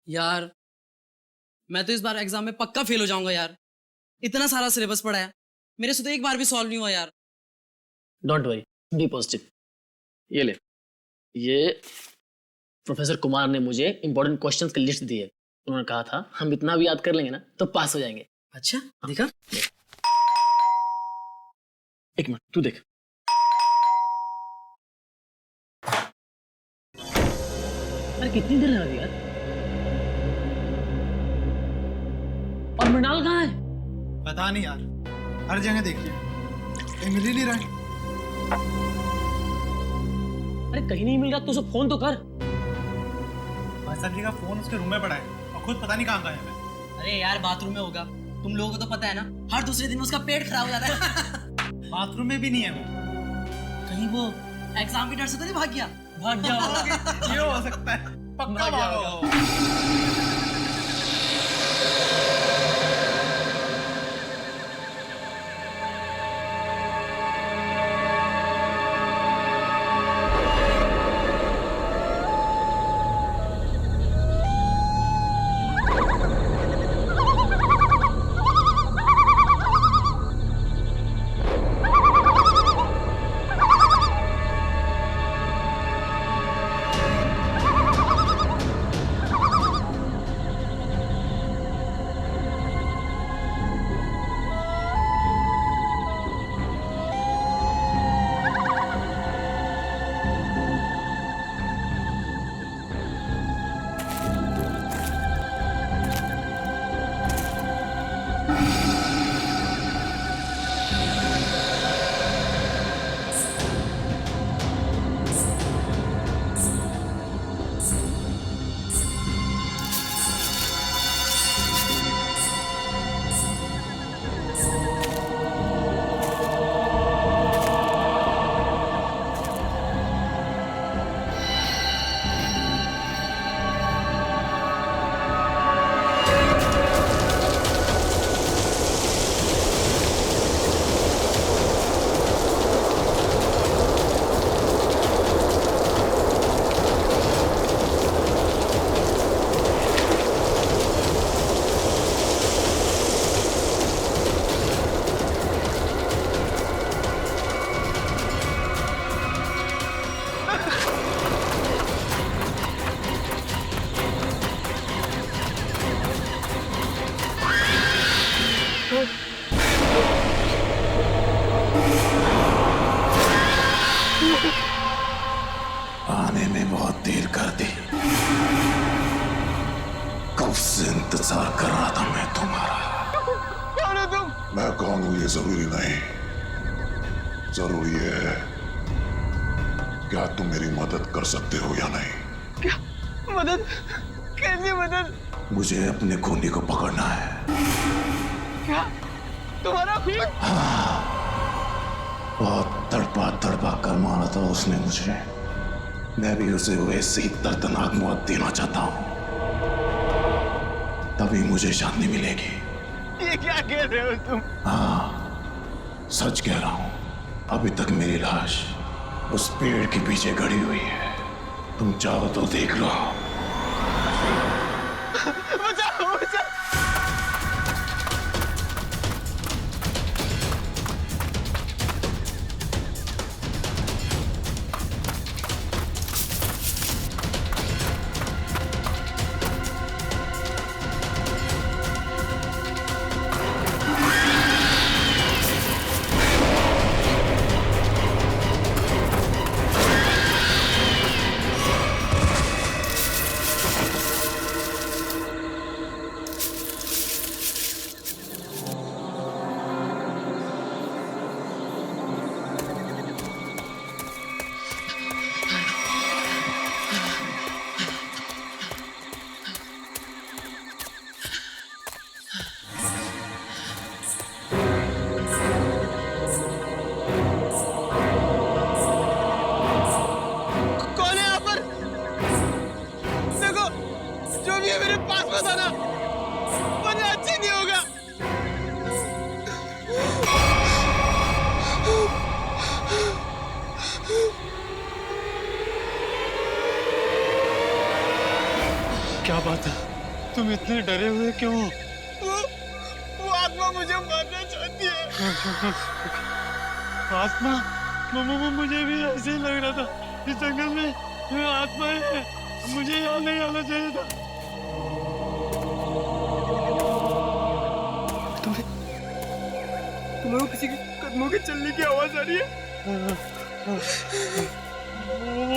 यार मैं तो इस बार एग्जाम में पक्का फेल हो जाऊंगा यार। इतना सारा सिलेबस पढ़ा है, मेरे से तो एक बार भी सॉल्व नहीं हुआ यार। Don't worry, be positive. ये ले, ये प्रोफेसर कुमार ने मुझे इंपॉर्टेंट क्वेश्चंस की लिस्ट दी है। उन्होंने कहा था हम इतना भी याद कर लेंगे ना तो पास हो जाएंगे। अच्छा देखा? एक मिनट तू देख। अरे कितनी देर लगी यार। और मृणाल कहाँ है? पता नहीं यार, हर जगह देखिए कहीं मिल ही नहीं रहा है। अरे कहीं नहीं मिल रहा तो उसे फोन तो कर। भाई साहब जी का फोन उसके रूम में पड़ा है और खुद पता नहीं कहाँ गायब है। अरे यार बाथरूम में होगा, तुम लोगों को तो पता है ना, हर दूसरे दिन उसका पेट खराब हो जाता है। बाथरूम में भी नहीं है वो। कहीं वो एग्जाम की डर से तो नहीं भाग गया? भाग गया। ये हो सकता है, पक्का भागा होगा वो। आने में बहुत देर कर दी। कब से इंतजार कर रहा था मैं तुम्हारा। कौन है तुम? मैं कौन हूं ये जरूरी नहीं, जरूरी है क्या तुम मेरी मदद कर सकते हो या नहीं। क्या मदद? कैसी मदद? मुझे अपने खूनी को पकड़ना है। क्या तुम्हारा खून? बहुत तड़पा तड़पा कर मारा था उसने मुझे। मैं भी उसे वैसे ही दर्दनाक मौत देना चाहता हूं, तभी मुझे शांति मिलेगी। ये क्या कह रहे हो तुम? हाँ सच कह रहा हूं। अभी तक मेरी लाश उस पेड़ के पीछे खड़ी हुई है, तुम चाहो तो देख लो। बचाओ बचाओ। बात है? तुम इतने डरे हुए क्यों? वो आत्मा मुझे मारना चाहती है। आत्मा? मुझे भी ऐसे ही लग रहा था। इस जंगल में आत्मा है। मुझे यहाँ नहीं आना चाहिए था। तुम्हें वो किसी के कदमों के चलने की आवाज आ रही है?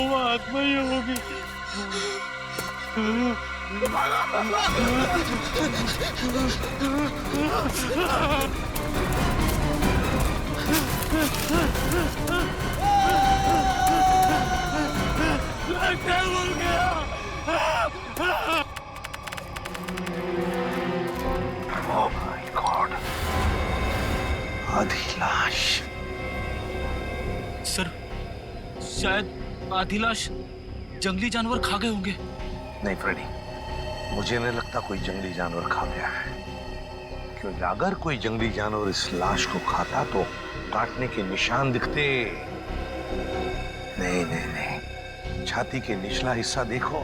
वो आत्मा ही होगी। Oh my God! आधी लाश। सर, शायद आधी लाश जंगली जानवर खा गए होंगे। नहीं फ्रेडी, मुझे नहीं लगता कोई जंगली जानवर खा गया है, क्योंकि अगर कोई जंगली जानवर इस लाश को खाता तो काटने के निशान दिखते। नहीं नहीं नहीं, छाती के निचला हिस्सा देखो,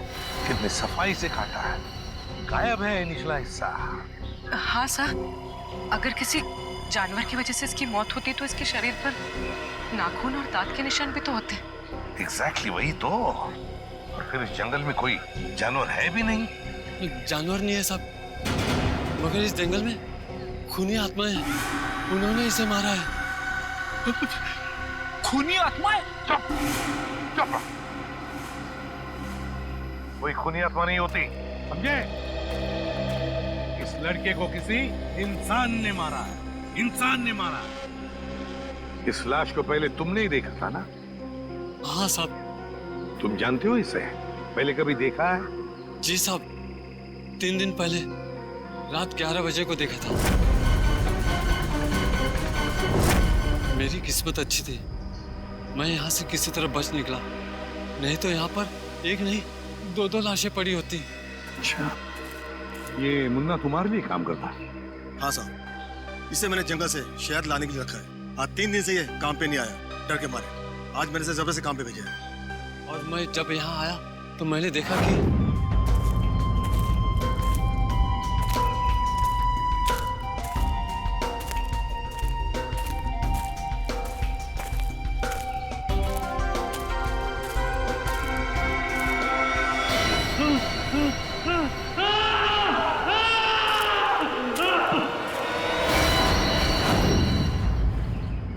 कितनी सफाई से काटा है। गायब है निचला हिस्सा। हाँ सर, अगर किसी जानवर की वजह से इसकी मौत होती तो इसके शरीर पर नाखून और दांत के निशान भी तो होते। एग्जैक्टली वही तो। और फिर इस जंगल में कोई जानवर है भी नहीं। जानवर नहीं है साहब, मगर इस जंगल में खूनी आत्माएं हैं। उन्होंने इसे मारा है। खूनी आत्माएं? चुप चुप, कोई खूनी आत्मा नहीं होती, समझे? इस लड़के को किसी इंसान ने मारा है। इंसान ने मारा है। इस लाश को पहले तुमने ही देखा था ना? हाँ साहब। तुम जानते हो इसे? पहले कभी देखा है? जी साहब, 3 दिन पहले रात 11 बजे को देखा था। मेरी किस्मत अच्छी थी, मैं यहाँ से किसी तरह बच निकला, नहीं तो यहाँ पर एक नहीं 2 लाशें पड़ी होती। अच्छा, ये मुन्ना तुम्हारे लिए काम करता है? हाँ साहब, इसे मैंने जंगल से शहद लाने के लिए रखा है। आज 3 दिन से ये काम पे नहीं आया, डर के मारे। आज मैंने इसे जबरदस्ती काम पे भेजा है। और मैं जब यहाँ आया तो मैंने देखा कि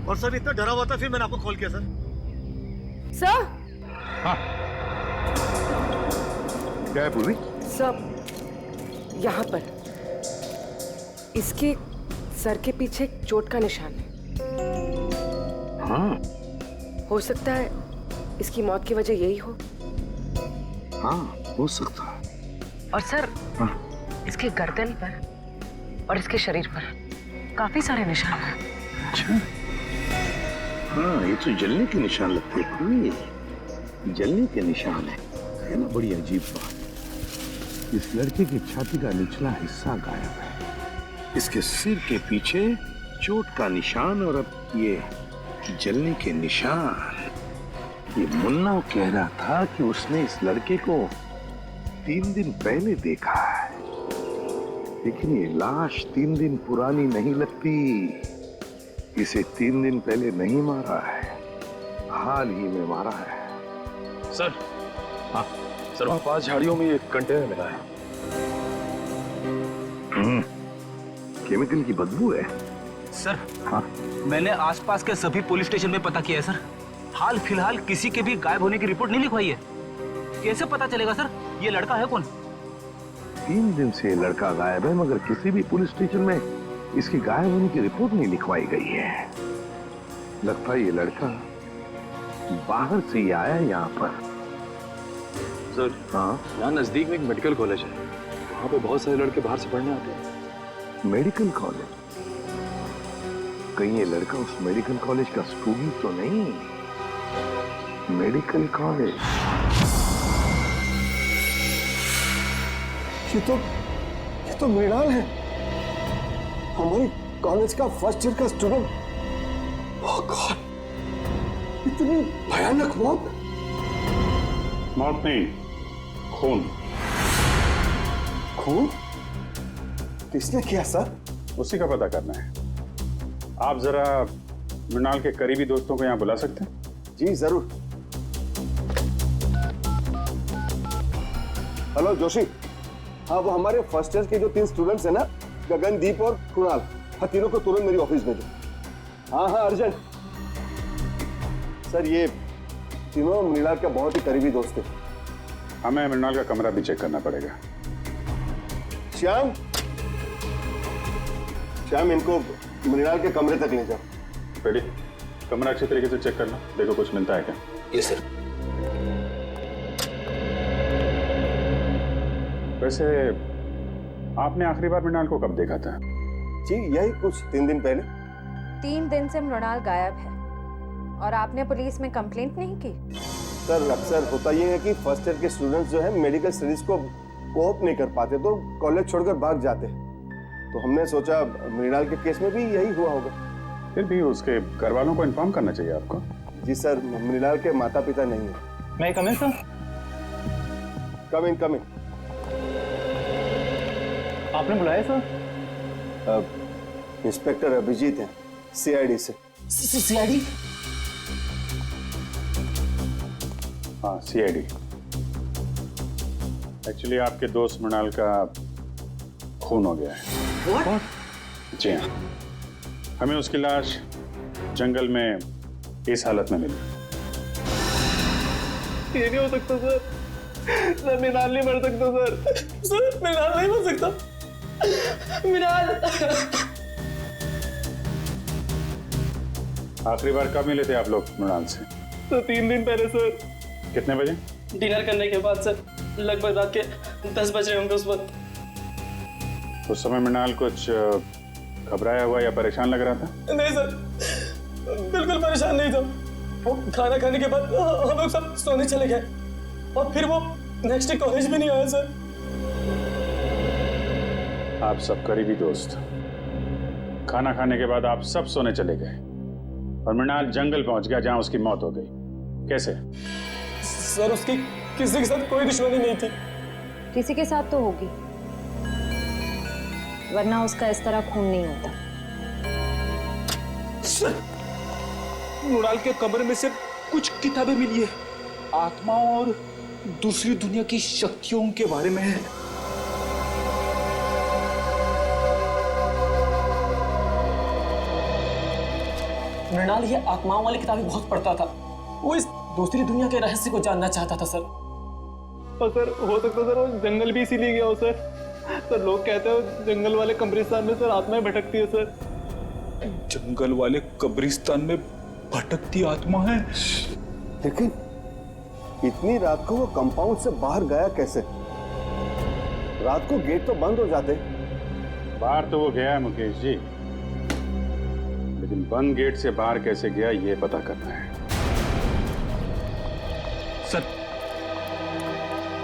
और सर इतना डरा हुआ था, फिर मैंने आपको कॉल किया सर। सर, क्या है पूरी? सर, यहाँ पर इसके सर के पीछे एक चोट का निशान है। हाँ हो सकता है इसकी मौत की वजह यही हो। हाँ, हो सकता है। और सर, इसके गर्दन पर और इसके शरीर पर काफी सारे निशान हैं। अच्छा, हाँ, ये तो जलने के निशान लगते हैं पूरी। जलने के निशान है ना? बड़ी अजीब बात। इस लड़के की छाती का निचला हिस्सा गायब है, इसके सिर के पीछे चोट का निशान, और अब ये जलने के निशान। ये मुन्ना कह रहा था कि उसने इस लड़के को 3 दिन पहले देखा है, लेकिन ये लाश 3 दिन पुरानी नहीं लगती। इसे 3 दिन पहले नहीं मारा है, हाल ही में मारा है। सर, हाँ सर, वहाँ 5 झाड़ियों में एक कंटेनर मिला है। केमिकल की बदबू है। सर, हाँ? मैंने आसपास के सभी पुलिस स्टेशन में पता किया है सर। हाल फिलहाल किसी के भी गायब होने की रिपोर्ट नहीं लिखवाई है। कैसे पता चलेगा सर ये लड़का है कौन? 3 दिन से लड़का गायब है, मगर किसी भी पुलिस स्टेशन में इसकी गायब होने की रिपोर्ट नहीं लिखवाई गई है। लगता है ये लड़का बाहर से ही आया यहाँ पर। सर, हाँ, यहाँ नजदीक में एक मेडिकल कॉलेज है, वहाँ पे बहुत सारे लड़के बाहर से पढ़ने आते हैं। Medical college? कहीं ये लड़का उस मेडिकल कॉलेज का स्टूडेंट तो नहीं? मेडिकल कॉलेज, ये तो मृणाल है, हमारे कॉलेज का फर्स्ट ईयर का स्टूडेंट। ओह गॉड, इतनी भयानक मौत। मौत नहीं, खून। खून किसने किया सर? उसी का पता करना है। आप जरा मृणाल के करीबी दोस्तों को यहाँ बुला सकते हैं? जी जरूर। हेलो जोशी। हाँ, वो हमारे फर्स्ट ईयर के जो 3 स्टूडेंट्स हैं ना, गगनदीप और कुणाल, हाँ तीनों को तुरंत मेरी ऑफिस भेजो। हाँ हाँ अर्जेंट। सर ये तीनों मृणाल का बहुत ही करीबी दोस्त है। हमें मृणाल का कमरा भी चेक करना पड़ेगा। श्याम, श्याम इनको मृणाल के कमरे तक ले जाओ। पेडी, कमरा अच्छी तरीके से चेक करना, देखो कुछ मिलता है क्या। Yes sir. वैसे आपने आखिरी बार मृणाल को कब देखा था? जी यही कुछ 3 दिन पहले। 3 दिन से मृणाल गायब है और आपने पुलिस में कंप्लेंट नहीं की? सर अक्सर होता ये है कि फर्स्ट ईयर के स्टूडेंट्स जो है मेडिकल स्टडीज को कोप नहीं कर पाते तो कॉलेज छोड़कर भाग जाते हैं, तो हमने सोचा मृणाल के केस में भी यही हुआ होगा। फिर भी उसके घर वालों को इन्फॉर्म करना चाहिए आपको। जी सर, मृणाल के माता पिता नहीं है। मैं कम इन सर? कम इन कम इन। आपने बुलाया सर? इंस्पेक्टर अभिजीत हैं, सीआईडी से। सीआईडी? हाँ सीआईडी। एक्चुअली आपके दोस्त मृणाल का खून हो गया है। जी हाँ, हमें उसकी लाश जंगल में इस हालत में मिली। ये नहीं हो सकता सर, मृणाल नहीं मर सकता सर। सर मृणाल नहीं मर सकता। मृणाल। आखिरी बार कब मिले थे आप लोग मृणाल से? तो 3 दिन पहले सर। कितने बजे? डिनर करने के बाद सर, लगभग रात के 10 बज रहे होंगे उस वक्त। उस समय मृणाल कुछ घबराया हुआ या परेशान लग रहा था? नहीं सर, बिल्कुल परेशान नहीं था। वो खाना खाने के बाद हम लोग सब सोने चले गए और फिर वो नेक्स्ट डे कॉलेज भी नहीं आया सर। आप सब करीबी दोस्त, खाना खाने के बाद आप सब सोने चले गए और मृणाल जंगल पहुंच गया जहां उसकी मौत हो गई। कैसे? सर उसकी किसी के साथ कोई दुश्मनी नहीं थी। किसी के साथ तो होगी, वरना उसका इस तरह खून नहीं होता। सर, मृणाल के कमरे में से कुछ किताबें मिली है, आत्माओं और दूसरी दुनिया की शक्तियों के बारे में है। मृणाल ये आत्माओं वाली किताबें बहुत पढ़ता था। वो इस दूसरी दुनिया के रहस्य को जानना चाहता था सर। और सर हो सकता सर वो जंगल भी इसीलिए गया हो सर। सर लोग कहते हैं जंगल वाले कब्रिस्तान में सर आत्माएं भटकती है सर। जंगल वाले कब्रिस्तान में भटकती आत्मा है? लेकिन इतनी रात को वो कंपाउंड से बाहर गया कैसे? रात को गेट तो बंद हो जाते। बाहर तो वो गया है मुकेश जी, लेकिन बंद गेट से बाहर कैसे गया ये पता करना है। सर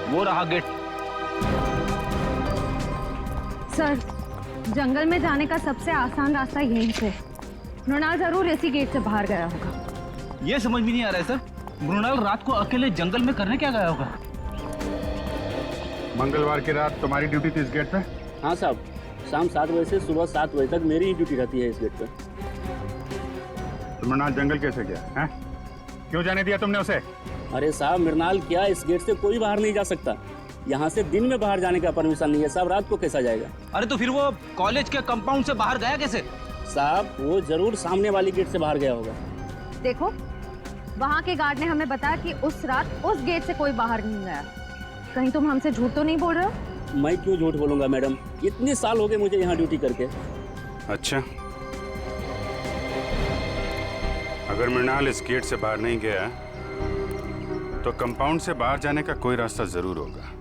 वो रहा गेट। सर जंगल में जाने का सबसे आसान रास्ता यहीं से। मृणाल जरूर इसी गेट से बाहर गया होगा। ये समझ में नहीं आ रहा है सर, मृणाल रात को अकेले जंगल में करने क्या गया होगा? मंगलवार की रात तुम्हारी ड्यूटी थी इस गेट पे? हाँ साहब, शाम 7 बजे से सुबह 7 बजे तक मेरी ही ड्यूटी रहती है इस गेट पे। तो मृणाल जंगल कैसे गया है? क्यों जाने दिया तुमने उसे? अरे साहब, मृणाल क्या, इस गेट से कोई बाहर नहीं जा सकता। यहाँ से दिन में बाहर जाने का परमिशन नहीं है साहब, रात को कैसा जाएगा? अरे तो फिर वो कॉलेज के कंपाउंड से बाहर गया कैसे? साहब वो जरूर सामने वाली गेट से बाहर गया होगा। देखो वहाँ के गार्ड ने हमें बताया कि उस रात उस गेट से कोई बाहर नहीं गया। कहीं तुम हमसे झूठ तो नहीं बोल रहे हो? मैं क्यों झूठ बोलूंगा मैडम, इतने साल हो गए मुझे यहाँ ड्यूटी करके। अच्छा, अगर मृणाल इस गेट से बाहर नहीं गया तो कंपाउंड से बाहर जाने का कोई रास्ता जरूर होगा।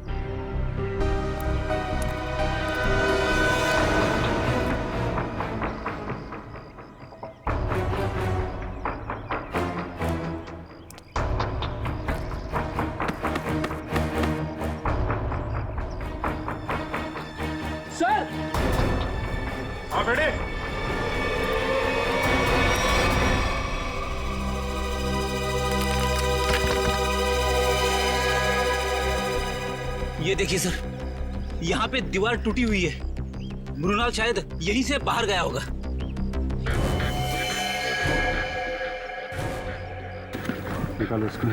सर! हाँ बेटे। ये देखिए सर, यहाँ पे दीवार टूटी हुई है। मृणाल शायद यहीं से बाहर गया होगा। निकालो इसको।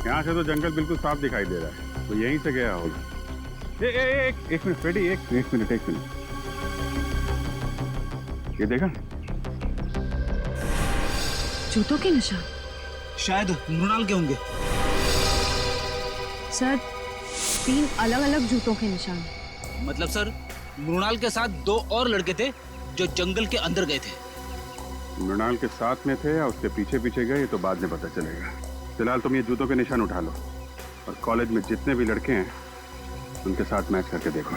यहाँ से तो जंगल बिल्कुल साफ दिखाई दे रहा है, तो यहीं से गया होगा। एक मिनट फ्रेडी, एक मिनट। ये देखा जूतों के निशान? शायद मृणाल के होंगे। सर 3 अलग-अलग जूतों के निशान। मतलब सर मृणाल के साथ 2 और लड़के थे जो जंगल के अंदर गए थे। मृणाल के साथ में थे या उसके पीछे पीछे गए, ये तो बाद में पता चलेगा। फिलहाल तुम ये जूतों के निशान उठा लो और कॉलेज में जितने भी लड़के हैं उनके साथ मैच करके देखो।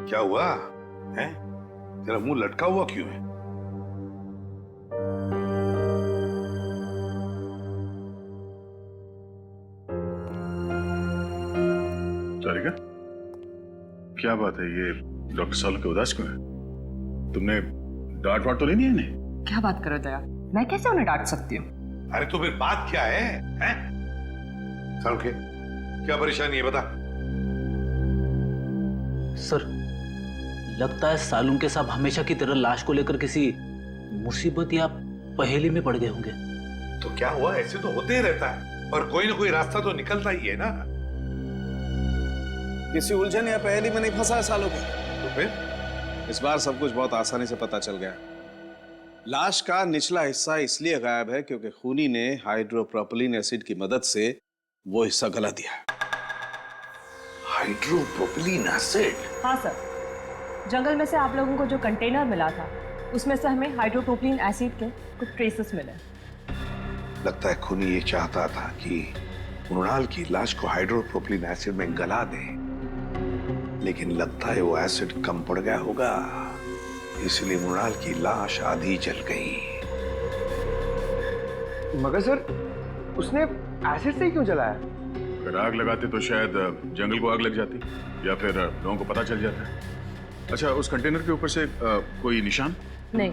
क्या हुआ है? तेरा मुंह लटका हुआ क्यों है? सारिका, क्या बात है? ये डॉक्टर सालों के उदास क्यों है? तुमने डांट वाट तो नहीं दी इन्हें? क्या बात करो दया, मैं कैसे उन्हें डांट सकती हूँ? अरे तो फिर बात क्या है? सालुके, क्या परेशानी है बता। सर लगता है सालुंके साहब हमेशा की तरह लाश को लेकर किसी मुसीबत या पहेली में पड़ गए होंगे। तो क्या हुआ? ऐसे तो होते ही रहता है, पर कोई ना कोई रास्ता तो निकलता ही है ना। किसी उलझन या पहेली में नहीं फंसा है सालों के। तो फिर इस बार सब कुछ बहुत आसानी से पता चल गया। लाश का निचला हिस्सा इसलिए गायब है क्योंकि खूनी ने हाइड्रोप्रोपिलीन एसिड की मदद से वो हिस्सा गला दिया। हाइड्रोप्रोपिलीन एसिड? हाँ सर, जंगल में से आप लोगों को जो कंटेनर मिला था उसमें से हमें हाइड्रोप्रोपिलीन एसिड के कुछ ट्रेसेस मिले। लगता है खूनी ये चाहता था कि मृणाल की लाश को हाइड्रोप्रोपिलीन एसिड में गला दे, लेकिन लगता है वो एसिड कम पड़ गया होगा, इसलिए मृणाल की लाश आधी जल गई। मगर सर उसने एसिड से ही क्यों जलाया? अगर आग लगाते तो शायद जंगल को आग लग जाती या फिर लोगों को पता चल जाता। अच्छा, उस कंटेनर के ऊपर से कोई निशान? नहीं,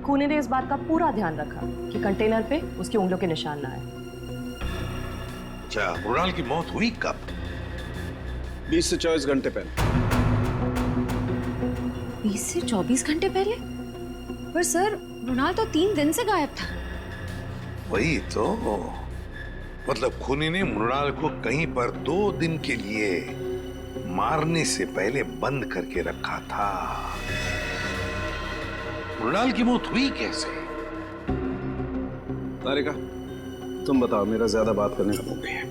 खूनी ने इस बात का पूरा ध्यान रखा कि कंटेनर पे उसकी उंगलियों के निशान ना आए। अच्छा, मृणाल की मौत हुई कब? 20 से 24 घंटे पहले। 20 से 24 घंटे पहले? पर सर मृणाल तो 3 दिन से गायब था। वही तो, मतलब खूनी ने मृणाल को कहीं पर 2 दिन के लिए मारने से पहले बंद करके रखा था। मृणाल की मौत हुई कैसे? तारिका, तुम बताओ, मेरा ज्यादा बात करने का मौका है।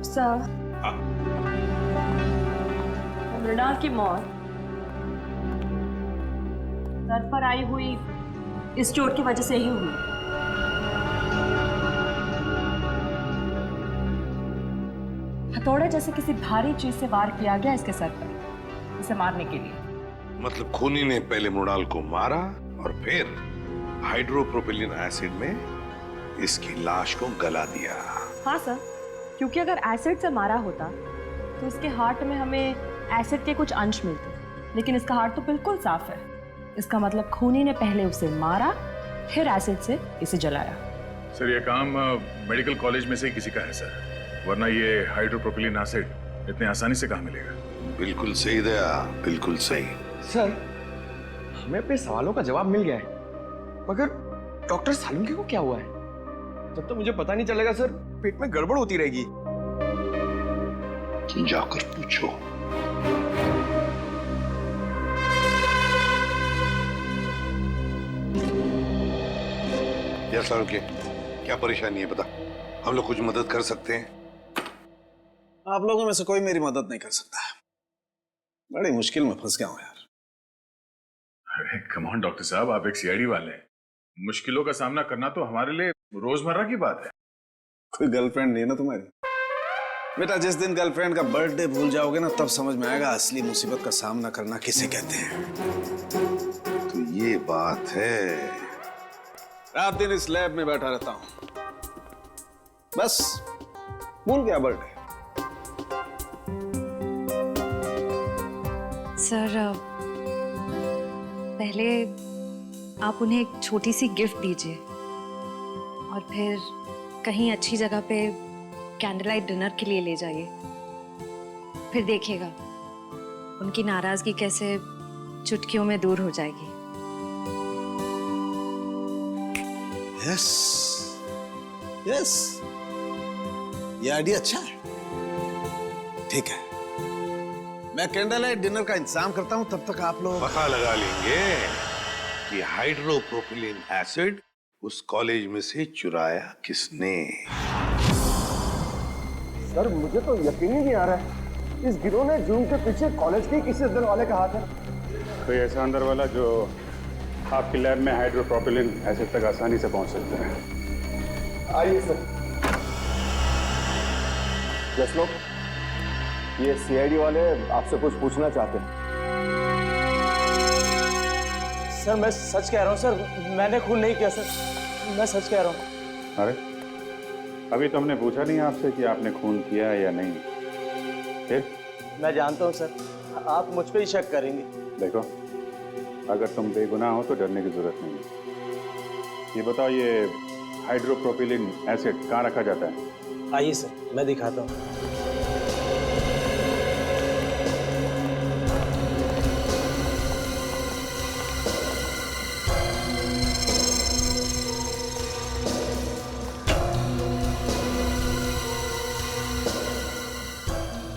सर, मृणाल की मौत सर पर आई हुई इस चोट की वजह से ही हुई। हथौड़े जैसे किसी भारी चीज से वार किया गया इसके सर पर, इसे मारने के लिए। मतलब खूनी ने पहले मृणाल को मारा और फिर हाइड्रोप्रोपिलीन एसिड में इसकी लाश को गला दिया। हाँ सर, क्योंकि अगर एसिड से मारा होता तो इसके हार्ट में हमें एसिड के कुछ अंश मिलते, लेकिन इसका हार्ट तो बिल्कुल साफ है। इसका मतलब खूनी ने पहले उसे मारा, फिर एसिड से इसे जलाया। सर ये काम मेडिकल कॉलेज में से ही किसी का है सर, वरना ये हाइड्रोप्रोपिलीन एसिड इतने आसानी से कहाँ मिलेगा? बिल्कुल सही दया, बिल्कुल सही। सर, हमें अपने सवालों का जवाब मिल गया है, मगर डॉक्टर सालुंके को क्या हुआ है? जब तक मुझे पता नहीं चलेगा सर, पेट में गड़बड़ होती रहेगी। जाकर पूछो। यार सालुंके, क्या परेशानी है बता, हम लोग कुछ मदद कर सकते हैं? आप लोगों में से कोई मेरी मदद नहीं कर सकता। बड़ी मुश्किल में फंस गया हूं यार। अरे कम ऑन डॉक्टर साहब, आप एक सीआईडी वाले हैं। मुश्किलों का सामना करना तो हमारे लिए रोजमर्रा की बात है। कोई गर्लफ्रेंड नहीं है ना तुम्हारी? बेटा जिस दिन गर्लफ्रेंड का बर्थडे भूल जाओगे ना, तब समझ में आएगा असली मुसीबत का सामना करना किसे कहते हैं। तो ये बात है। रात दिन इस लैब में बैठा रहता हूं, बस भूल गया बर्थडे। सर पहले आप उन्हें एक छोटी सी गिफ्ट दीजिए और फिर कहीं अच्छी जगह पे कैंडल लाइट डिनर के लिए ले जाइए। फिर देखिएगा उनकी नाराजगी कैसे चुटकियों में दूर हो जाएगी। यस यस, ये आइडिया अच्छा है। ठीक है, मैं कैंडल लाइट डिनर का इंतजाम करता हूं, तब तक आप लोग पता लगा लेंगे कि हाइड्रोप्रोपिलीन एसिड उस कॉलेज में से चुराया किसने। सर मुझे तो यकीन ही नहीं आ रहा है, इस गिरोह ने जूम के पीछे कॉलेज के किसी अंदर वाले का हाथ है। कोई ऐसा अंदर वाला जो आपकी लैब में हाइड्रोप्रोपिलीन एसिड तक आसानी से पहुंच सकते हैं। आइए सर। जस लोग, ये सीआईडी वाले आपसे कुछ पूछना चाहते हैं। सर मैं सच कह रहा हूँ सर, मैंने खून नहीं किया सर, मैं सच कह रहा हूँ। अरे अभी तो हमने पूछा नहीं आपसे कि आपने खून किया या नहीं। फिर मैं जानता हूँ सर, आप मुझ पे ही शक करेंगे। देखो, अगर तुम बेगुनाह हो तो डरने की जरूरत नहीं है। ये बताओ, ये हाइड्रोप्रोपिलीन एसिड कहाँ रखा जाता है? आइए सर, मैं दिखाता हूँ।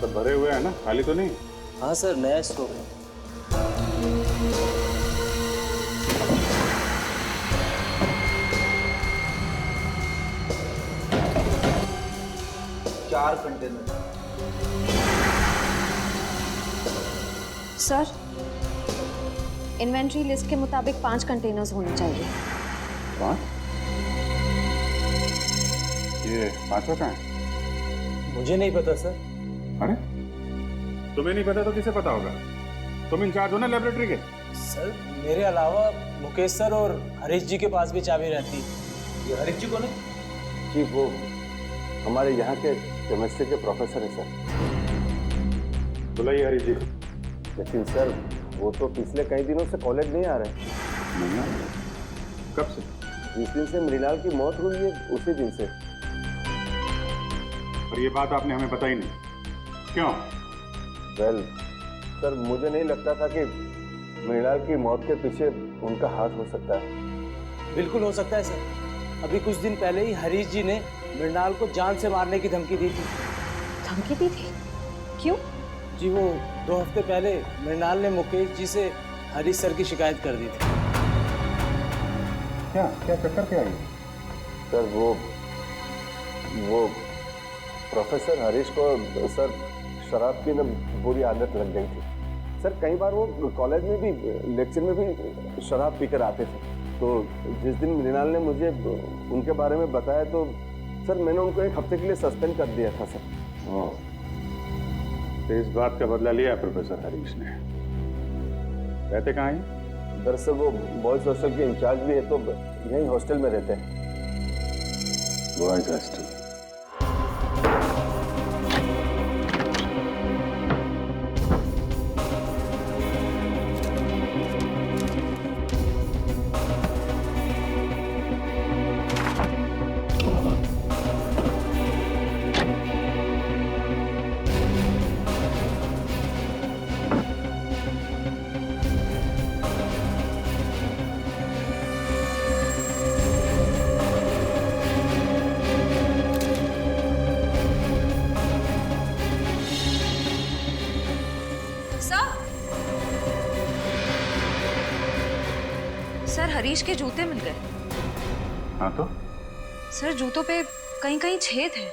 तो भरे हुए हैं ना, खाली तो नहीं? हाँ सर, नया स्टॉक है। चार कंटेनर। सर इन्वेंट्री लिस्ट के मुताबिक 5 कंटेनर्स होने चाहिए। 5? ये 5वां कहाँ है? मुझे नहीं पता सर। अरे तुम्हें नहीं पता तो किसे पता होगा? तुम इंचार्ज हो ना लेबोरेटरी के। सर मेरे अलावा मुकेश सर और हरीश जी के पास भी चाबी रहती है। ये हरीश जी कौन है? जी वो हमारे यहाँ के केमिस्ट्री के प्रोफेसर है सर। बुलाइए हरीश जी। लेकिन सर वो तो पिछले कई दिनों से कॉलेज नहीं आ रहे। नहीं आ रहे? कब से? जिस दिन से मृणाल की मौत हुई है उसी दिन से। और ये बात आपने हमें बताई नहीं, क्यों? वेल सर, मुझे नहीं लगता था कि मृणाल की मौत के पीछे उनका हाथ हो सकता है। बिल्कुल हो सकता है सर। अभी कुछ दिन पहले ही हरीश जी ने मृणाल को जान से मारने की धमकी दी थी। धमकी दी थी? क्यों? जी वो 2 हफ्ते पहले मृणाल ने मुकेश जी से हरीश सर की शिकायत कर दी थी। क्या क्या चक्कर क्या है? सर वो प्रोफेसर हरीश को सर शराब की ना बुरी आदत लग गई थी। सर कई बार वो कॉलेज में भी लेक्चर में भी शराब पीकर आते थे। तो जिस दिन मृणाल ने मुझे उनके बारे में बताया तो सर मैंने उनको 1 हफ्ते के लिए सस्पेंड कर दिया था सर। तो इस बात का बदला लिया प्रोफेसर हरीश ने। रहते कहाँ हैं? दरअसल वो बॉयज हॉस्टल के इंचार्ज भी है, तो यही हॉस्टल में रहते हैं। Boys hostel. सर हरीश के जूते मिल गए। हाँ तो? सर जूतों पे कहीं कहीं छेद है।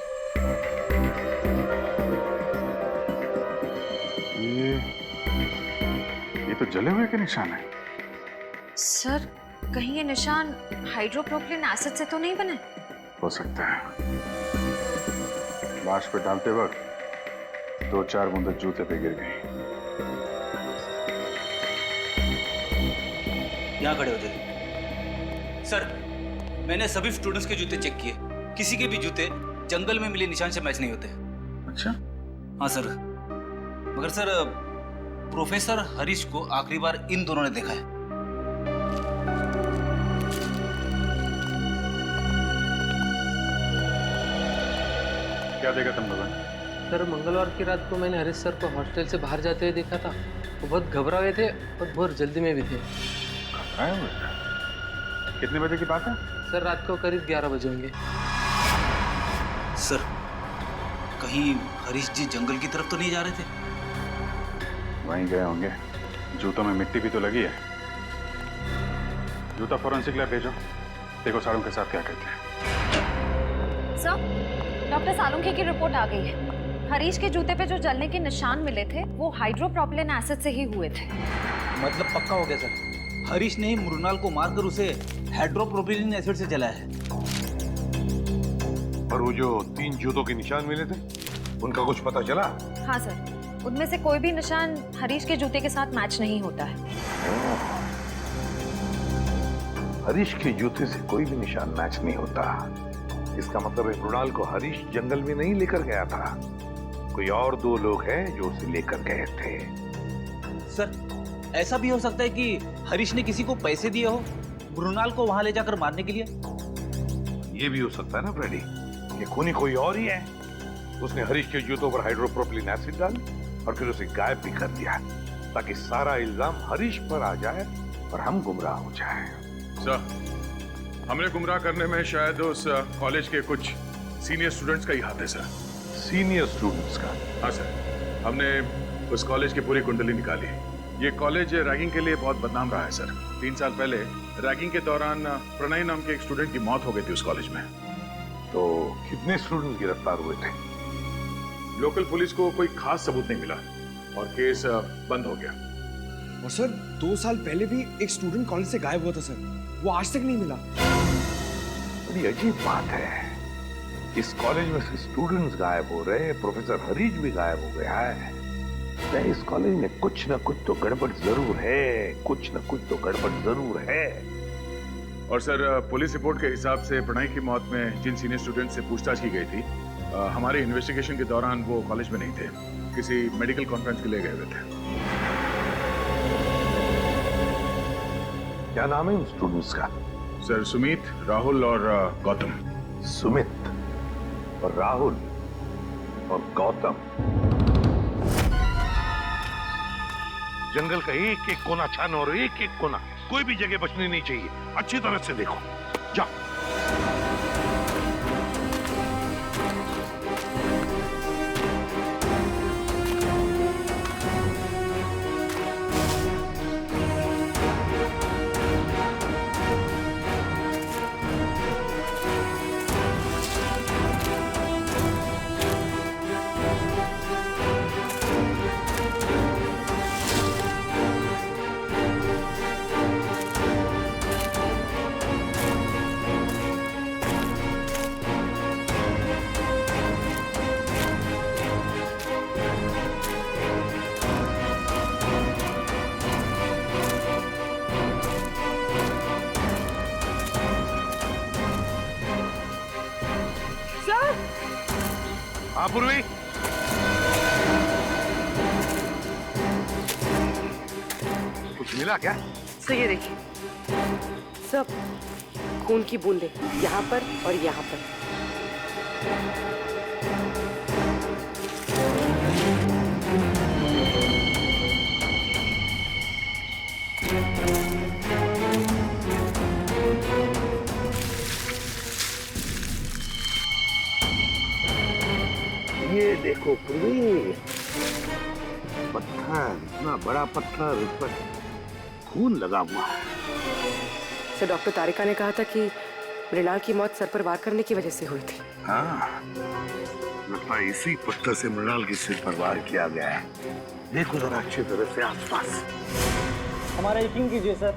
तो जले हुए के निशान है। सर, कहीं ये निशान हाइड्रोप्रोपिलीन एसिड से तो नहीं बने? हो सकता है। लाश पे डालते वक्त 2-4 बूंदें जूते पे गिर गई। यहाँ खड़े हो जाइए। सर, मैंने सभी स्टूडेंट्स के जूते चेक किए, किसी के भी जूते जंगल में मिले निशान से मैच नहीं होते। अच्छा? हाँ सर, मगर सर प्रोफेसर हरीश को आखिरी बार इन दोनों ने देखा है। क्या देखा तुम लोगों ने? सर, मंगलवार की रात को मैंने हरीश सर को हॉस्टल से बाहर जाते हुए देखा था। वो बहुत घबरा हुए थे और बहुत जल्दी में भी थे। घबराए हुए थे? कितने बजे की बात है? सर, रात को करीब 11 बजे होंगे। सर, कहीं हरीश जी जंगल की तरफ तो नहीं जा रहे थे? वहीं गए होंगे। जूतों में मिट्टी भी तो लगी है। जूता फॉरेंसिक लैब भेजो, देखो सालों के साथ क्या करते हैं। सर, डॉक्टर सालुंखे की रिपोर्ट आ गई है। हरीश के जूते पे जो जलने के निशान मिले थे वो हाइड्रोप्रोपिलीन एसिड से ही हुए थे। मतलब पक्का हो गया सर, हरीश ने ही मृणाल को मारकर उसे हाइड्रोप्रोपिलीन एसिड से जलाया है। और वो जो 3 जूतों के निशान मिले थे, उनका कुछ पता चला? हाँ सर, उनमें से कोई भी निशान हरीश के जूते के साथ मैच नहीं होता है। हरीश के जूते से कोई भी निशान मैच नहीं होता। इसका मतलब है मृणाल को हरीश जंगल में नहीं लेकर गया था। कोई और 2 लोग हैं जो उसे लेकर गए थे। सर, ऐसा भी हो सकता है कि हरीश ने किसी को पैसे दिए हो मृणाल को वहां ले जाकर मारने के लिए। ये भी हो सकता है ना फ्रेडी, ये खूनी कोई और ही है। उसने हरीश के जूतों पर हाइड्रोप्रोपिलीन एसिड डाल और फिर उसे गायब भी कर दिया, ताकि सारा इल्जाम हरीश पर आ जाए और हम गुमराह हो जाएं। सर, हमने गुमराह करने में शायद उस कॉलेज के कुछ सीनियर स्टूडेंट्स का ही हाथ है सर। सीनियर स्टूडेंट्स का? हाँ सर, हमने उस कॉलेज की पूरी कुंडली निकाली। ये कॉलेज रैगिंग के लिए बहुत बदनाम रहा है सर। 3 साल पहले रैगिंग के दौरान प्रणय नाम के एक स्टूडेंट की मौत हो गई थी उस कॉलेज में। तो कितने स्टूडेंट्स गिरफ्तार हुए थे? लोकल पुलिस को कोई खास सबूत नहीं मिला और केस बंद हो गया। और सर, 2 साल पहले भी एक स्टूडेंट कॉलेज से गायब हुआ था सर, वो आज तक नहीं मिला। बड़ी अजीब बात है, इस कॉलेज में से स्टूडेंट्स गायब हो रहे हैं, प्रोफेसर हरीश भी गायब हो गया है। इस कॉलेज में कुछ न कुछ तो गड़बड़ जरूर है, कुछ न कुछ तो गड़बड़ जरूर है। और सर, पुलिस रिपोर्ट के हिसाब से प्रणय की मौत में जिन सीनियर स्टूडेंट से पूछताछ की गई थी, हमारे इन्वेस्टिगेशन के दौरान वो कॉलेज में नहीं थे, किसी मेडिकल कॉन्फ्रेंस के लिए गए हुए थे। क्या नाम है उन स्टूडेंट्स का? सर, सुमित, राहुल और गौतम। सुमित और राहुल और गौतम। जंगल का एक एक कोना छानो और एक एक कोना, कोई भी जगह बचनी नहीं चाहिए। अच्छी तरह से देखो, जाओ। हाँ पूर्वी, कुछ मिला क्या? सर, ये देखिए, सब खून की बूंदें यहाँ पर और यहाँ पर। ये देखो पूर्वी, पत्थर, इतना बड़ा पत्थर, उस पर खून लगा हुआ है। सर, डॉक्टर तारिका ने कहा था कि मृणाल की मौत सर पर वार करने की वजह से हुई थी। हाँ, लगता है इसी पत्थर से मृणाल के सिर पर वार किया गया है। देखो जरा अच्छी तरह से आसपास। हमारा यकीन कीजिए सर,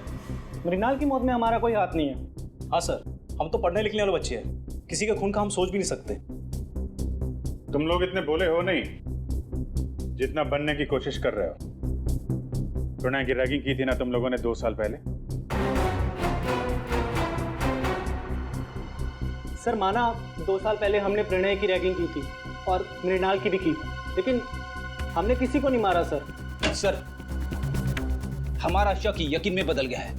मृणाल की मौत में हमारा कोई हाथ नहीं है। हाँ सर, हम तो पढ़ने लिखने वाले बच्चे हैं, किसी के खून का हम सोच भी नहीं सकते। तुम लोग इतने भोले हो नहीं जितना बनने की कोशिश कर रहे हो। प्रणय की रैगिंग की थी ना तुम लोगों ने 2 साल पहले। सर माना 2 साल पहले हमने प्रणय की रैगिंग की थी और मृणाल की भी की, लेकिन हमने किसी को नहीं मारा सर। सर, हमारा शक यकीन में बदल गया है।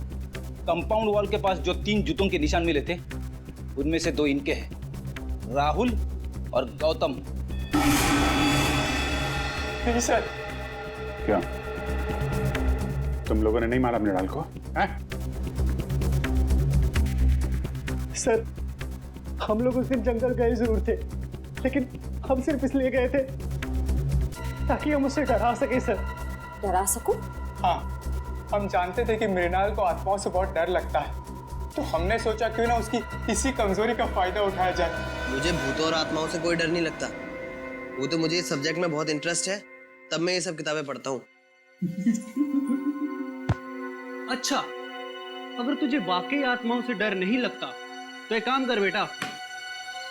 कंपाउंड वॉल के पास जो 3 जूतों के निशान मिले थे, उनमें से 2 इनके हैं, राहुल और गौतम। नहीं सर। क्या तुम लोगों ने नहीं मारा मृणाल को? हैं? सर, हम लोग उस दिन जंगल गए जरूर थे, लेकिन हम सिर्फ इसलिए गए थे ताकि हम उसे डरा सके सर। डरा सको? हाँ, हम जानते थे कि मृणाल को आत्माओं से बहुत डर लगता है, तो हमने सोचा क्यों ना उसकी इसी कमजोरी का फायदा उठाया जाए। मुझे भूतों और आत्माओं से कोई डर नहीं लगता। वो तो मुझे इस सब्जेक्ट में बहुत इंटरेस्ट है, तब मैं ये सब किताबें पढ़ता हूँ। अच्छा, अगर तुझे वाकई आत्माओं से डर नहीं लगता तो एक काम कर बेटा,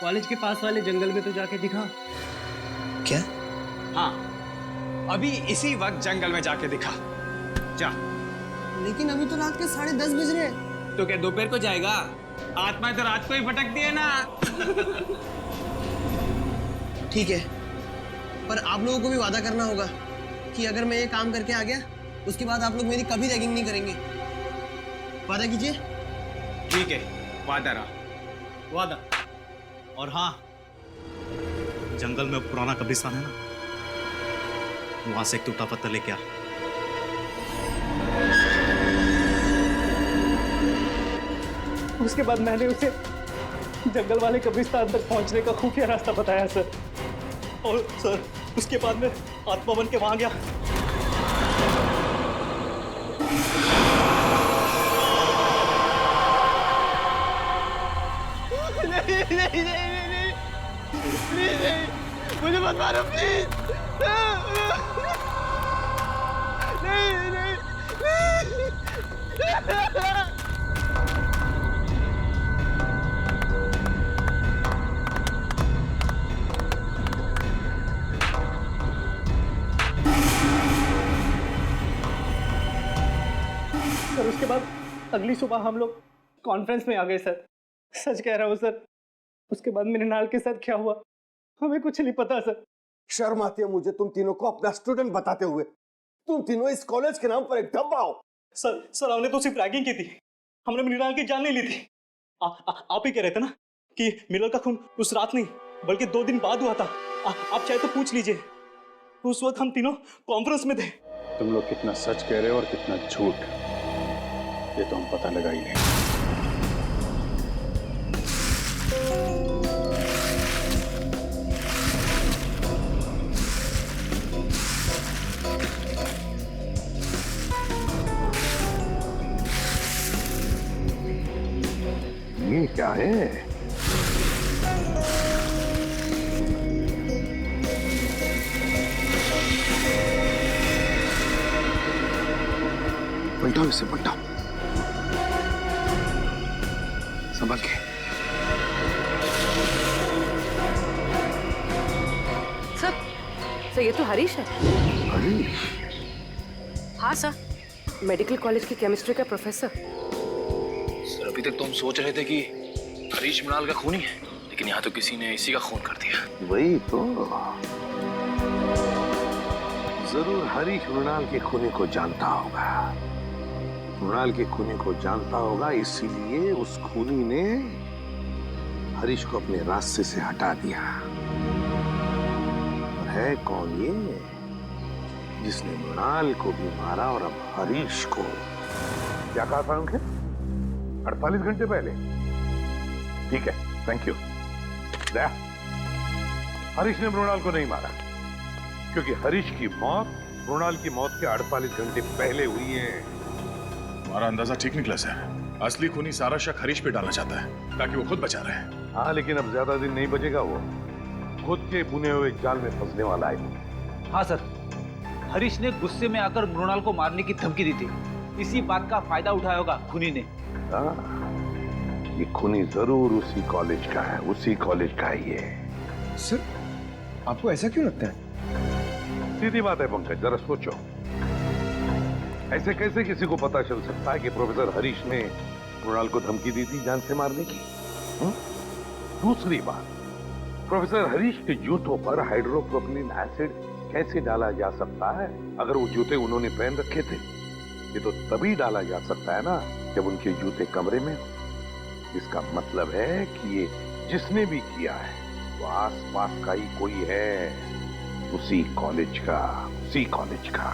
कॉलेज के पास वाले जंगल में तो जाके दिखा। क्या? हाँ, अभी इसी वक्त जंगल में जाके दिखा। जा। लेकिन अभी तो रात के 10:30 बज रहे हैं। तो क्या दोपहर को जाएगा? आत्मा तो रात को ही भटकती है ना। ठीक है, पर आप लोगों को भी वादा करना होगा कि अगर मैं ये काम करके आ गया, उसके बाद आप लोग मेरी कभी रैगिंग नहीं करेंगे। वादा कीजिए। ठीक है, वादा रहा। वादा। और हाँ, जंगल में पुराना कब्रिस्तान है ना, वहां से एक टूटा पत्थर लेके आ। उसके बाद मैंने उसे जंगल वाले कब्रिस्तान तक पहुंचने का खुफिया रास्ता बताया सर, और सर उसके बाद मैं आत्मा बन के वहां गया। नहीं नहीं नहीं नहीं प्लीज नहीं, मुझे मत मारो प्लीज। नहीं नहीं सर, उसके बाद अगली सुबह हम लोग कॉन्फ्रेंस में आ गए सर। सच कह रहा हूँ सर, उसके बाद मृणाल के साथ क्या हुआ हमें कुछ नहीं पता सर। शर्म आती है मुझे तुम तीनों को अपना स्टूडेंट बताते हुए। तुम तीनों इस कॉलेज के नाम पर एक डब्बा हो। सर हमने तो सिर्फ रैगिंग की थी, हमने मृणाल की जान नहीं ली थी। आप ही कह रहे थे ना कि मिलर का खून उस रात नहीं बल्कि 2 दिन बाद हुआ था। आप चाहे तो पूछ लीजिए, उस वक्त हम तीनों कॉन्फ्रेंस में थे। तुम लोग कितना सच कह रहे हो और कितना झूठ, ये तो हम पता लगा ही लेंगे। ये क्या है? पलटाओ इसे, पलटाओ संभल के। सर ये तो हरीश है। हरीश? हाँ सर, मेडिकल कॉलेज की केमिस्ट्री का प्रोफेसर। सर, अभी तक तो हम सोच रहे थे कि हरीश मृणाल का खूनी है, लेकिन यहाँ तो किसी ने इसी का खून कर दिया। वही तो, जरूर हरीश मृणाल के खूनी को जानता होगा। मृणाल के खूनी को जानता होगा, इसीलिए उस खूनी ने हरीश को अपने रास्ते से हटा दिया। और है कौन ये जिसने मृणाल को भी मारा और अब हरीश को? क्या कहा था उनके? 48 घंटे पहले? ठीक है, थैंक यू। दया, हरीश ने मृणाल को नहीं मारा, क्योंकि हरीश की मौत मृणाल की मौत के 48 घंटे पहले हुई है। हमारा अंदाजा ठीक निकला सर। असली खूनी सारा शक हरीश पे डालना चाहता है ताकि वो खुद बचा रहे। हाँ, लेकिन अब ज्यादा दिन नहीं बचेगा, वो खुद के बुने हुए जाल में फंसने वाला है। हाँ सर, हरीश ने गुस्से में आकर मृणाल को मारने की धमकी दी थी, इसी बात का फायदा उठाया होगा खूनी ने। हाँ, ये खूनी जरूर उसी कॉलेज का है, उसी कॉलेज का है ये। सर, आपको ऐसा क्यों लगता है? सीधी बात है पंकज, जरा सोचो, ऐसे कैसे किसी को पता चल सकता है कि प्रोफेसर हरीश ने मृणाल को धमकी दी थी जान से मारने की? दूसरी बात, प्रोफेसर हरीश के जूतों पर हाइड्रोप्रोपिलीन एसिड कैसे डाला जा सकता है? अगर वो जूते उन्होंने पहन रखे थे, ये तो तभी डाला जा सकता है ना जब उनके जूते कमरे में हो। इसका मतलब है कि ये जिसने भी किया है वो आसपास का ही कोई है, उसी कॉलेज का, उसी कॉलेज का।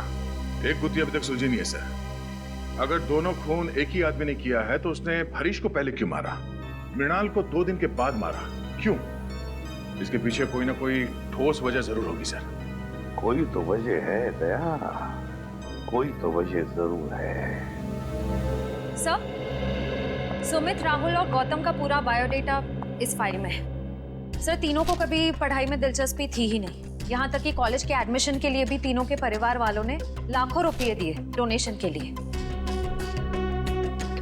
एक गुत्थी अभी तक सुलझी नहीं है सर। अगर दोनों खून एक ही आदमी ने किया है तो उसने हरीश को पहले क्यों मारा, मृणाल को 2 दिन के बाद मारा क्यों? इसके पीछे कोई ना कोई ठोस वजह जरूर होगी सर। कोई तो वजह है दया, कोई तो वजह जरूर है। सर, सुमित, राहुल और गौतम का पूरा बायोडेटा इस फाइल में है। सर, तीनों को कभी पढ़ाई में दिलचस्पी थी ही नहीं। यहाँ तक कि कॉलेज के एडमिशन के लिए भी तीनों के परिवार वालों ने लाखों रुपए दिए डोनेशन के लिए।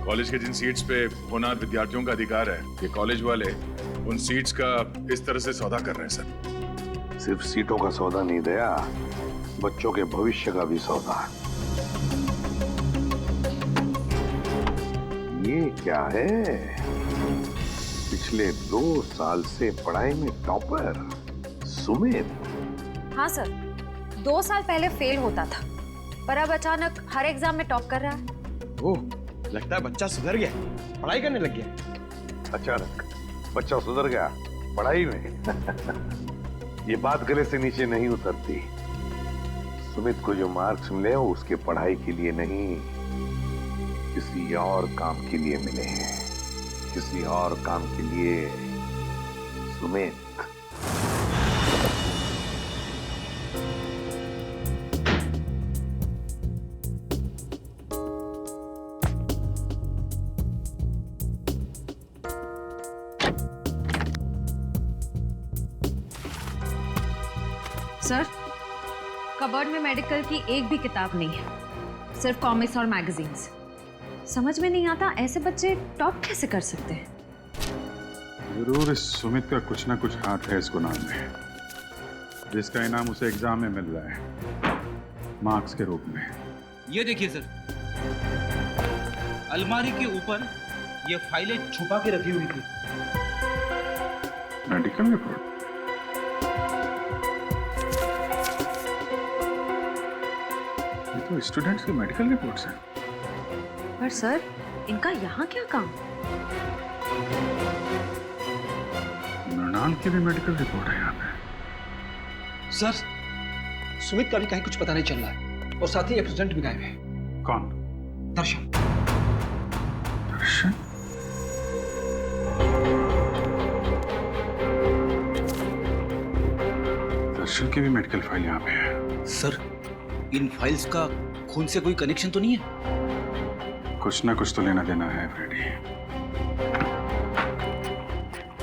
कॉलेज के जिन सीट्स पे होनहार विद्यार्थियों का अधिकार है, ये कॉलेज वाले उन सीट्स का इस तरह से सौदा कर रहे हैं सर। सिर्फ सीटों का सौदा नहीं दया, बच्चों के भविष्य का भी सौदा। ये क्या है? पिछले 2 साल से पढ़ाई में टॉपर सुमित। हाँ सर, 2 साल पहले फेल होता था, पर अब अचानक हर एग्जाम में टॉप कर रहा है। ओह, लगता है बच्चा सुधर गया, पढ़ाई करने लग गया। अचानक बच्चा सुधर गया पढ़ाई में? ये बात गले से नीचे नहीं उतरती। सुमित को जो मार्क्स मिले वो उसके पढ़ाई के लिए नहीं, किसी और काम के लिए मिले हैं, किसी और काम के लिए। सुमित, सर, कबर्ड में मेडिकल की एक भी किताब नहीं है, सिर्फ कॉमिक्स और मैगजीन्स। समझ में नहीं आता ऐसे बच्चे टॉप कैसे कर सकते हैं। जरूर इस सुमित का कुछ ना कुछ हाथ है इस गुनाह में, जिसका इनाम उसे एग्जाम में मिल रहा है मार्क्स के रूप में। ये देखिए सर, अलमारी के ऊपर ये फाइलें छुपा के रखी हुई थी। Medical report? ये तो स्टूडेंट्स की मेडिकल रिपोर्ट्स हैं। पर सर, इनका यहाँ क्या काम? मृणाल की भी मेडिकल रिपोर्ट है यहाँ पे। सर, सुमित का भी कहीं कुछ पता नहीं चल रहा है, और साथ ही एक स्टूडेंट भी गायब है। कौन? दर्शन। दर्शन? दर्शन की भी मेडिकल फाइल यहाँ पे है। सर, इन फाइल्स का खून से कोई कनेक्शन तो नहीं है? कुछ ना कुछ तो लेना देना है फ्रेडी।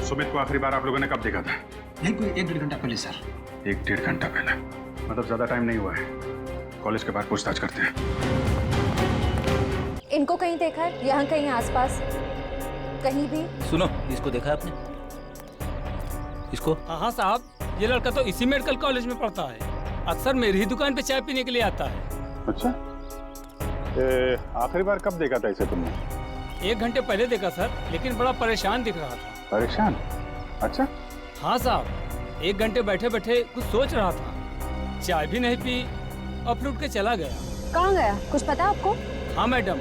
सुमित को आखिरी बार आप लोगों ने कब देखा था? नहीं, कोई 1-1.5 घंटा पहले सर। 1-1.5 घंटा पहले? मतलब ज्यादा टाइम नहीं हुआ है। कॉलेज के बाहर पूछताछ करते हैं। इनको कहीं देखा है? यहाँ कहीं आसपास कहीं भी? सुनो, इसको देखा है आपने? इसको? हाँ साहब, ये लड़का तो इसी मेडिकल कॉलेज में पढ़ता है। अक्सर मेरी ही दुकान पे चाय पीने के लिए आता है। अच्छा, आखिरी बार कब देखा था इसे तुमने? 1 घंटे पहले देखा सर, लेकिन बड़ा परेशान दिख रहा था। परेशान? अच्छा। हाँ साहब, 1 घंटे बैठे बैठे कुछ सोच रहा था, चाय भी नहीं पी और फ्रूट के चला गया। कहाँ गया, कुछ पता आपको? हाँ मैडम,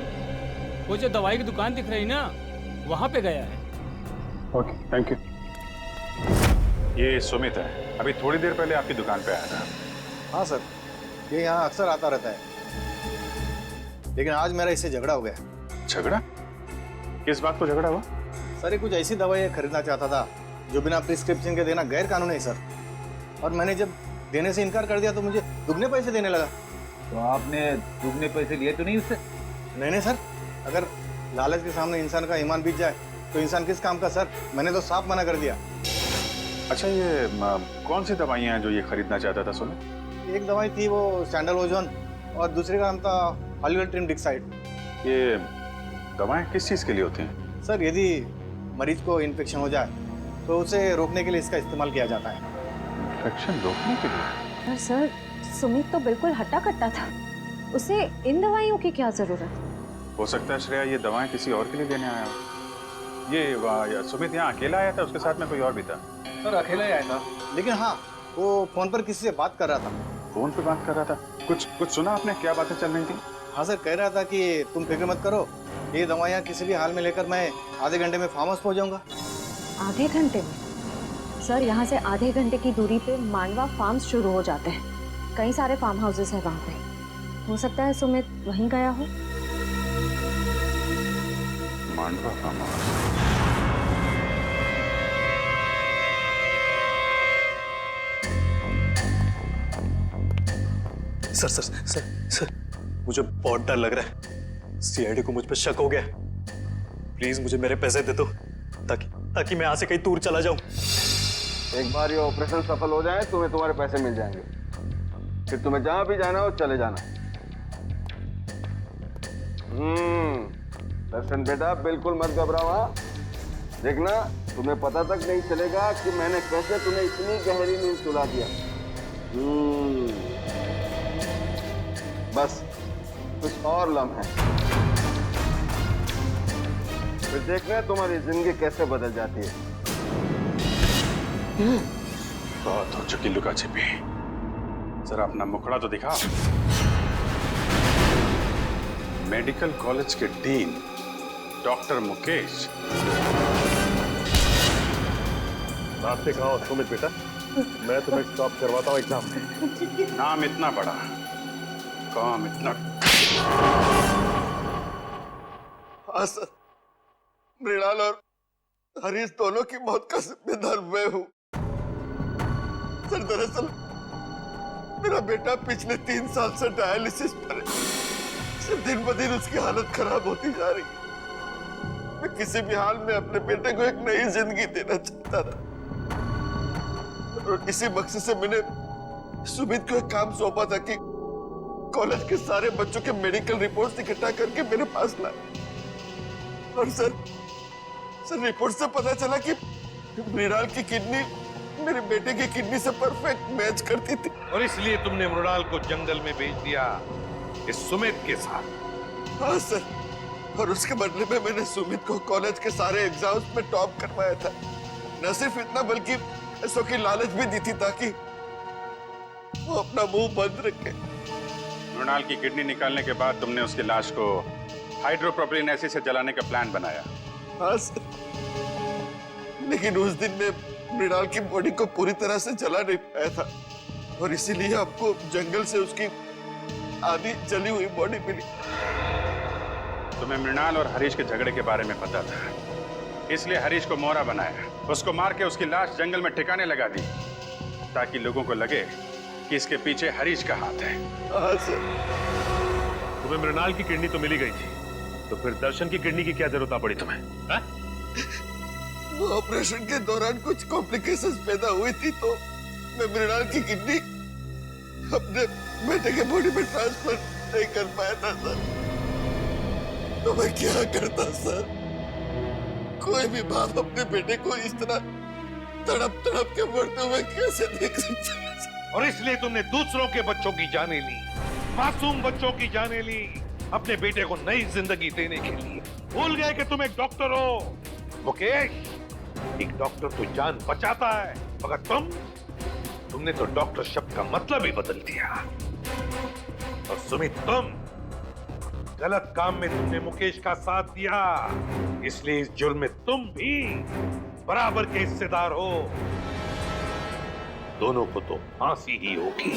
वो जो दवाई की दुकान दिख रही ना, वहाँ पे गया है। Okay, thank you. ये सुमित है, अभी थोड़ी देर पहले आपकी दुकान पे आया था। हाँ सर, ये यहाँ अक्सर आता रहता है, लेकिन आज मेरा इससे झगड़ा हो गया। झगड़ा? किस बात को झगड़ा हुआ? सर, ये कुछ ऐसी दवाई खरीदना चाहता था जो बिना प्रिस्क्रिप्शन के देना गैर कानूनी है सर, और मैंने जब देने से इनकार कर दिया तो मुझे दुगने पैसे देने लगा। तो आपने दुगने पैसे लिए तो नहीं उससे? नहीं सर, अगर लालच के सामने इंसान का ईमान बीत जाए तो इंसान किस काम का सर, मैंने तो साफ मना कर दिया। अच्छा, ये कौन सी दवाइयाँ हैं जो ये खरीदना चाहता था सुमित? एक दवाई थी वो सैंडल ओजोन, और दूसरे का नाम था हॉलीवुड ट्रिम डिक्साइड। ये दवाएं किस चीज के लिए होती हैं? सर यदि मरीज को इन्फेक्शन हो जाए तो उसे रोकने के लिए इसका इस्तेमाल किया जाता है। इन्फेक्शन रोकने के लिए? पर सर सुमित तो बिल्कुल हट्टा कट्टा था, उसे इन दवाइयों की क्या जरूरत? हो सकता है श्रेया ये दवाएं किसी और के लिए देने आया हो। ये सुमित यहाँ अकेला आया था, उसके साथ में कोई और भी था? सर अकेला ही आया था, लेकिन हाँ वो फोन पर किसी से बात कर रहा था। फोन पे बात कर रहा था? कुछ सुना आपने? क्या बातें चल रही थी? हाँ सर, कह रहा था कि तुम फिक्र मत करो, ये दवाइयाँ किसी भी हाल में लेकर मैं आधे घंटे में फार्म हाउस पहुँच जाऊँगा। आधे घंटे में? सर यहाँ से आधे घंटे की दूरी पे मांडवा फार्म्स शुरू हो जाते हैं, कई सारे फार्म हाउसेस हैं वहाँ पे। हो सकता है सुमित वहीं गया हो। Mandwa farmhouse? Sir sir sir sir मुझे बहुत डर लग रहा है। सीआईडी को मुझ पर शक हो गया। प्लीज मुझे मेरे पैसे दे दो ताकि मैं यहाँ से कहीं दूर चला जाऊं। एक बार ये ऑपरेशन सफल हो जाए तुम्हें तुम्हारे पैसे मिल जाएंगे, फिर तुम्हें जहां भी जाना हो चले जाना। दर्शन बेटा बिल्कुल मत घबराओ। हाँ देखना, तुम्हें पता तक नहीं चलेगा कि मैंने कैसे तुम्हें इतनी गहरी नींद सुला दिया। बस कुछ और लम्हे, फिर देखना तुम्हारी जिंदगी कैसे बदल जाती है। बहुत हो चुकी लुका छिपी, जरा अपना मुखड़ा तो दिखा। मेडिकल कॉलेज के डीन डॉक्टर मुकेश। रास्ते कहाँ हो सुमित बेटा? मैं तुम्हें स्टॉप करवाता हूँ एग्जाम में। नाम इतना बड़ा, काम इतना। हाँ सर, मृणाल और हरीश दोनों की मौत का जिम्मेदार मैं हूँ। सर दरअसल मेरा बेटा पिछले 3 साल से डायलिसिस पर है। सिर्फ दिन ब दिन उसकी हालत खराब होती जा रही है। मैं किसी भी हाल में अपने बेटे को एक नई जिंदगी देना चाहता था, और इसी मकसद से मैंने सुमित को एक काम सौंपा था कि कॉलेज के सारे बच्चों के मेडिकल रिपोर्ट्स इकट्ठा करके मेरे पास लाए। और सर रिपोर्ट से पता चला कि मृणाल की किडनी मेरे बेटे की किडनी से परफेक्ट मैच करती थी। और इसलिए तुमने मृणाल को जंगल में भेज दिया इस सुमित के साथ? हाँ सर, और उसके बदले में मैंने सुमित को कॉलेज के सारे एग्जाम्स में टॉप करवाया था। न सिर्फ इतना बल्कि पैसों की लालच भी दी थी ताकि वो अपना मुंह बंद रखे। मृणाल की किडनी निकालने के बाद तुमने उसकी लाश को हाइड्रोप्रोपिलीन एसिड से जलाने का प्लान बनाया? हाँ सर, लेकिन उस दिन में मृणाल की बॉडी को पूरी तरह से जला नहीं पाया था, और इसीलिए आपको जंगल से उसकी आधी जली हुई बॉडी मिली। तुम्हें मृणाल और हरीश के झगड़े के बारे में पता था, इसलिए हरीश को मोहरा बनाया, उसको मार के उसकी लाश जंगल में ठिकाने लगा दी, ताकि लोगों को लगे कि इसके पीछे हरीश का हाथ है। हाँ सर। तुम्हें मृणाल की किडनी तो मिली गई थी, तो फिर दर्शन की किडनी की क्या जरूरत पड़ी तुम्हें? वो ऑपरेशन के दौरान कुछ कॉम्प्लिकेशंस पैदा हुई थी, तो मैं मृणाल की किडनी अपने बेटे के बॉडी में ट्रांसफर नहीं कर पाया था सर। तो मैं क्या करता सर? कोई भी बाप अपने बेटे को इस तरह तड़प तड़प के मरते हुए कैसे देख सकता है? और इसलिए तुमने दूसरों के बच्चों की जानें ली, मासूम बच्चों की जानें ली, अपने बेटे को नई जिंदगी देने के लिए। भूल गए कि तुम एक डॉक्टर हो मुकेश। एक डॉक्टर तो जान बचाता है, मगर तुमने तो डॉक्टर शब्द का मतलब ही बदल दिया। और सुमित, तुम गलत काम में तुमने मुकेश का साथ दिया, इसलिए इस जुर्म में तुम भी बराबर के हिस्सेदार हो। दोनों को तो फांसी ही होगी।